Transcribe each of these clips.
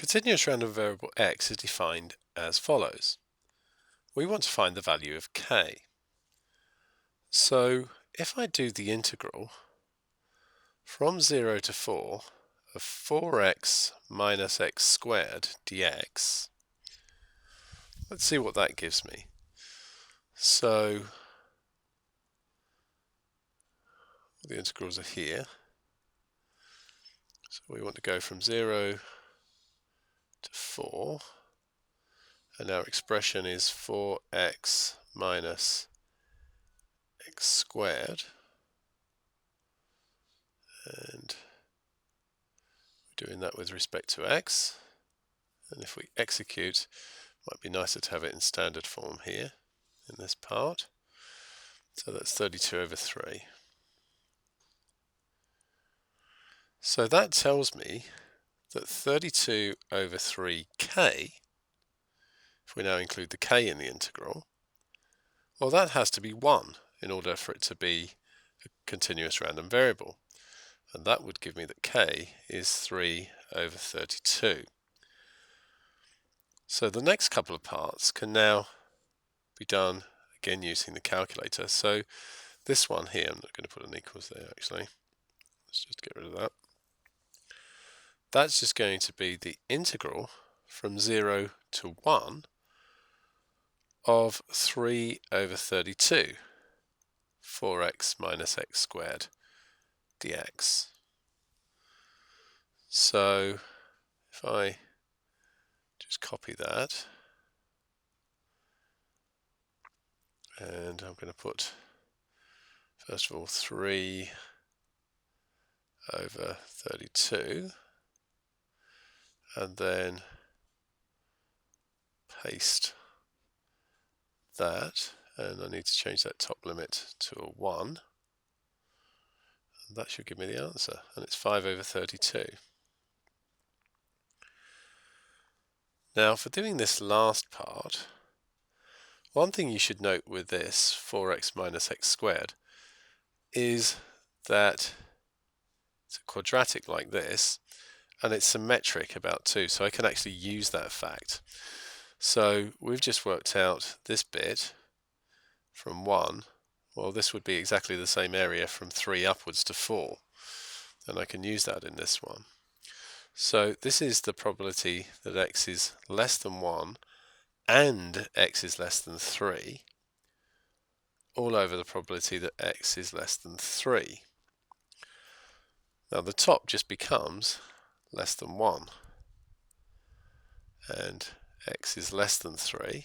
continuous random variable x is defined as follows. We want to find the value of k. So if I do the integral from 0 to 4 of 4x minus x squared dx, let's see what that gives me. So the integrals are here. So we want to go from 0 to 4, and our expression is 4x minus x squared, and we're doing that with respect to x, and if we execute, it might be nicer to have it in standard form here in this part. So that's 32 over 3. So that tells me that 32 over 3k, if we now include the k in the integral, well, that has to be 1 in order for it to be a continuous random variable. And that would give me that k is 3 over 32. So the next couple of parts can now be done again using the calculator. So this one here, I'm not going to put an equals there actually. Let's just get rid of that. That's just going to be the integral from 0 to 1 of 3 over 32, 4x minus x squared dx. So if I just copy that, and I'm going to put, first of all, 3 over 32, and then paste that, and I need to change that top limit to a 1, and that should give me the answer, and it's 5 over 32. Now for doing this last part, one thing you should note with this 4x minus x squared is that it's a quadratic like this, and it's symmetric about 2, so I can actually use that fact. So we've just worked out this bit from 1, well, this would be exactly the same area from 3 upwards to 4, and I can use that in this one. So this is the probability that x is less than 1 and x is less than 3, all over the probability that x is less than 3. Now the top just becomes less than 1, and x is less than 3.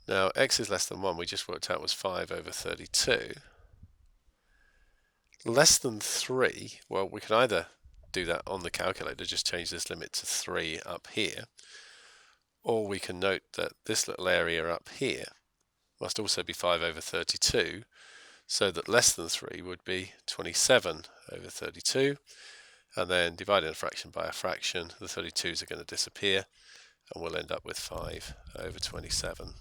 Now x is less than 1 we just worked out was 5 over 32. Less than 3, well, we can either do that on the calculator, just change this limit to 3 up here, or we can note that this little area up here must also be 5 over 32, so that less than 3 would be 27 over 32, and then dividing a fraction by a fraction, the 32s are going to disappear, and we'll end up with 5 over 27.